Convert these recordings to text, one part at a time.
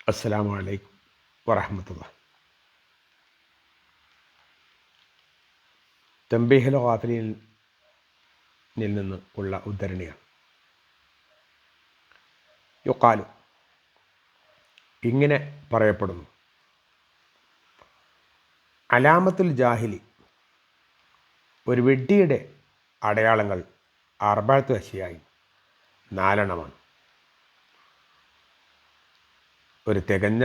അസ്സലാമു അലൈക്കും വറഹ്മത്തുള്ളാഹി. തംബീഹുൽ ഗാഫിലീനിൽ നിന്ന് ഉള്ള ഉദ്ധരണിയാണ്. യുഖാലു, ഇങ്ങനെ പറയപ്പെടുന്നു, അലാമത്തുൽ ജാഹിലി, ഒരു വിഡ്ഢിയുടെ അടയാളങ്ങൾ അർബഅത്ത് അശ്യായി, നാലെണ്ണമാണ്. ഒരു തികഞ്ഞ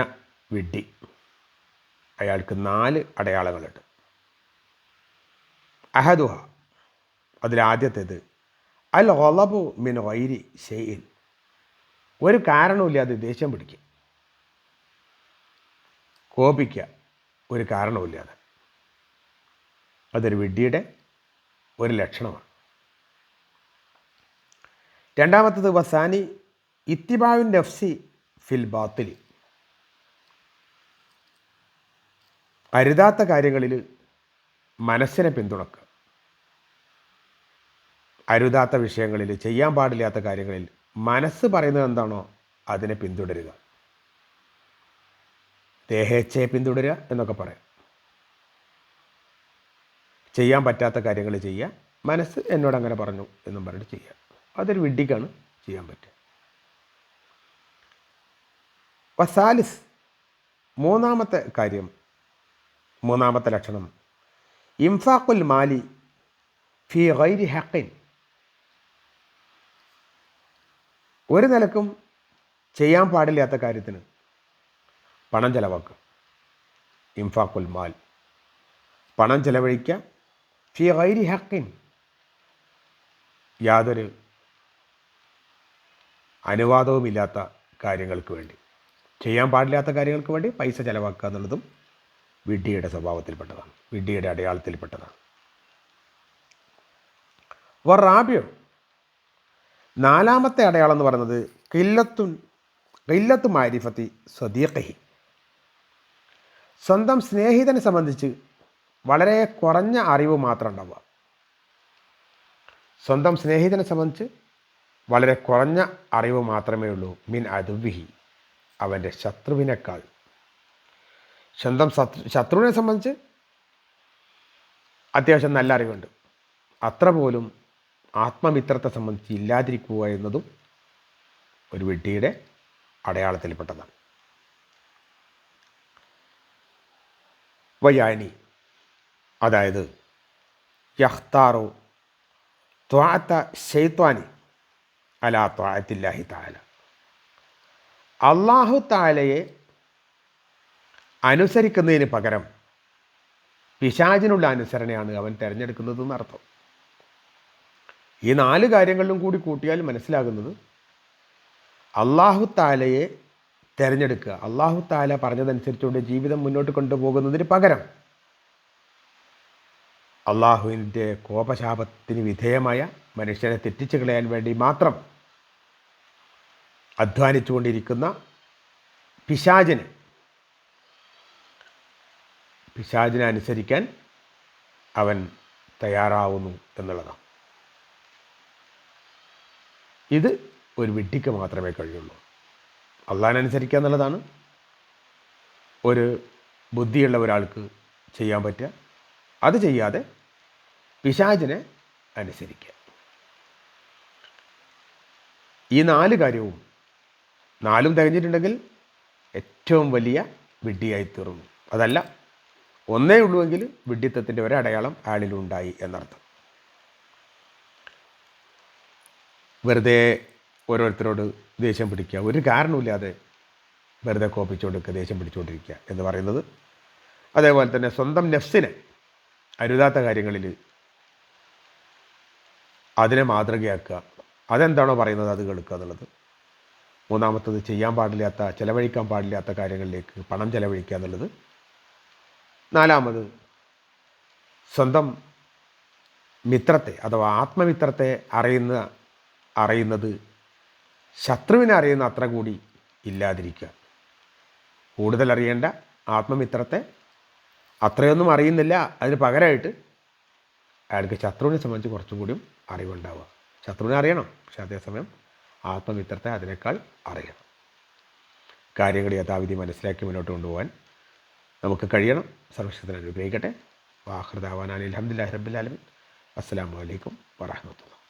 വിഡ്ഢി, അയാൾക്ക് 4 അടയാളങ്ങളുണ്ട്. അഹദുഹ, അതിലാദ്യത്തേത് അൽ ഗളബു മിൻ ഗൈരി ഷൈഇൻ, ഒരു കാരണവുമില്ലാതെ ദേഷ്യം പിടിക്കുക, കോപിക്കുക, ഒരു കാരണവുമില്ലാതെ. അതൊരു വിഡ്ഢിയുടെ ഒരു ലക്ഷണമാണ്. രണ്ടാമത്തത് വസാനി ഇത്തിബാഉൻ നഫ്സി ഫിൽ ബാത്തിൽ, അരുതാത്ത കാര്യങ്ങളിൽ മനസ്സിനെ പിന്തുണക്കുക, അരുതാത്ത വിഷയങ്ങളിൽ, ചെയ്യാൻ പാടില്ലാത്ത കാര്യങ്ങളിൽ മനസ്സ് പറയുന്നത് എന്താണോ അതിനെ പിന്തുടരുക. ദേഹേച്ഛയെ പിന്തുടരുക എന്നൊക്കെ പറയാം. ചെയ്യാൻ പറ്റാത്ത കാര്യങ്ങൾ ചെയ്യുക, മനസ്സ് എന്നോട് അങ്ങനെ പറഞ്ഞു എന്നും പറഞ്ഞിട്ട് ചെയ്യുക. അതൊരു വിഡ്ഢിക്കാണ് ചെയ്യാൻ പറ്റുക. വസാലിസ്, മൂന്നാമത്തെ കാര്യം, മൂന്നാമത്തെ ലക്ഷണം ഇംഫാഖുൽ മാലി ഫി ഗൈരി ഹഖിൻ, ഒരു നിലക്കും ചെയ്യാൻ പാടില്ലാത്ത കാര്യത്തിന് പണം ചെലവാക്കുക. ഇംഫാഖുൽ മാൽ, പണം ചെലവഴിക്കുക. ഫി ഗൈരി ഹഖിൻ, യാതൊരു അനുവാദവുമില്ലാത്ത കാര്യങ്ങൾക്ക് വേണ്ടി, ചെയ്യാൻ പാടില്ലാത്ത കാര്യങ്ങൾക്ക് വേണ്ടി പൈസ ചെലവാക്കുക എന്നുള്ളതും വിഡ്ഢിയുടെ സ്വഭാവത്തിൽപ്പെട്ടതാണ്, വിഡ്ഢിയുടെ അടയാളത്തിൽപ്പെട്ടതാണ്. വറാബിയോ, നാലാമത്തെ അടയാളം എന്ന് പറയുന്നത് ഖില്ലത്തു മാരിഫത്തി സ്വദീഖി, സ്വന്തം സ്നേഹിതനെ സംബന്ധിച്ച് വളരെ കുറഞ്ഞ അറിവ് മാത്രം ഉണ്ടാവുക. സ്വന്തം സ്നേഹിതനെ സംബന്ധിച്ച് വളരെ കുറഞ്ഞ അറിവ് മാത്രമേ ഉള്ളൂ. മിൻ അദുവിഹി, അവൻ്റെ ശത്രുവിനേക്കാൾ. സ്വന്തം ശത്രുവിനെ സംബന്ധിച്ച് അത്യാവശ്യം നല്ല അറിവുണ്ട്, അത്ര പോലും ആത്മമിത്രത്തെ സംബന്ധിച്ച് ഇല്ലാതിരിക്കുക എന്നതും ഒരു വിഡ്ഢിയുടെ അടയാളത്തിൽപ്പെട്ടതാണ്. വയാനി, അതായത് യഖ്താറു ത്വാഅത്ത ശൈത്വാനി അലാ ത്വാഅത്തില്ലാഹി തആല, അല്ലാഹു തആലയെ അനുസരിക്കുന്നതിന് പകരം പിശാചിനുള്ള അനുസരണയാണ് അവൻ തിരഞ്ഞെടുക്കുന്നത് എന്നർത്ഥം. ഈ 4 കാര്യങ്ങളിലും കൂടി കൂട്ടിയാൽ മനസ്സിലാകുന്നത്, അല്ലാഹു തആലയെ തിരഞ്ഞെടുക്കുക, അല്ലാഹു തആല പറഞ്ഞതനുസരിച്ചുകൊണ്ട് ജീവിതം മുന്നോട്ട് കൊണ്ടുപോകുന്നതിന് പകരം അള്ളാഹുവിൻ്റെ കോപശാപത്തിന് വിധേയമായ മനുഷ്യനെ തെറ്റിച്ച് കളയാൻ വേണ്ടി മാത്രം അധ്വാനിച്ചു കൊണ്ടിരിക്കുന്ന പിശാചിനെ അനുസരിക്കാൻ അവൻ തയ്യാറാവുന്നു എന്നുള്ളതാണ്. ഇത് ഒരു വിഡ്ഢിക്ക് മാത്രമേ കഴിയുള്ളൂ. അള്ളാഹിനെ അനുസരിക്കുക എന്നുള്ളതാണ് ഒരു ബുദ്ധിയുള്ള ഒരാൾക്ക് ചെയ്യാൻ പറ്റുക. അത് ചെയ്യാതെ പിശാചിനെ അനുസരിക്കുക. ഈ 4 കാര്യവും 4 തികഞ്ഞിട്ടുണ്ടെങ്കിൽ ഏറ്റവും വലിയ വിഡ്ഢിയായി തീർന്നു. അതല്ല, ഒന്നേ ഉള്ളുവെങ്കിൽ വിഡ്ഢിത്തത്തിൻ്റെ ഒരടയാളം ആളിലുണ്ടായി എന്നർത്ഥം. വെറുതെ ഓരോരുത്തരോട് ദേഷ്യം പിടിക്കുക, ഒരു കാരണമില്ലാതെ വെറുതെ കോപിച്ചുകൊണ്ടിരിക്കുക, ദേഷ്യം പിടിച്ചുകൊണ്ടിരിക്കുക എന്ന് പറയുന്നത്. അതേപോലെ തന്നെ സ്വന്തം നഫ്സിനെ അരുതാത്ത കാര്യങ്ങളിൽ അതിനെ മാതൃകയാക്കുക, അതെന്താണോ പറയുന്നത് അത് കേൾക്കുക എന്നുള്ളത്. മൂന്നാമത്തത് ചെയ്യാൻ പാടില്ലാത്ത, ചെലവഴിക്കാൻ പാടില്ലാത്ത കാര്യങ്ങളിലേക്ക് പണം ചെലവഴിക്കുക എന്നുള്ളത്. നാലാമത് സ്വന്തം മിത്രത്തെ അഥവാ ആത്മമിത്രത്തെ അറിയുന്നത് ശത്രുവിനെ അറിയുന്ന അത്ര കൂടി ഇല്ലാതിരിക്കുക. കൂടുതൽ അറിയേണ്ട ആത്മമിത്രത്തെ അത്രയൊന്നും അറിയുന്നില്ല, അതിന് പകരമായിട്ട് അയാൾക്ക് ശത്രുവിനെ സംബന്ധിച്ച് കുറച്ചും കൂടിയും അറിവുണ്ടാവുക. ശത്രുവിനെ അറിയണം, പക്ഷെ അതേസമയം ആത്മമിത്രത്തെ അതിനേക്കാൾ അറിയണം. കാര്യങ്ങൾ യഥാവിധി മനസ്സിലാക്കി മുന്നോട്ട് കൊണ്ടുപോകാൻ നമുക്ക് കഴിയണം. സർവശക്തൻ അനുഗ്രഹിക്കട്ടെ. വാഹൃദാവാനാൻ അൽഹംദുലില്ലാഹി റബ്ബിൽ ആലമീൻ. അസ്സലാമു അലൈക്കും വറഹ്മത്തുള്ളാഹി.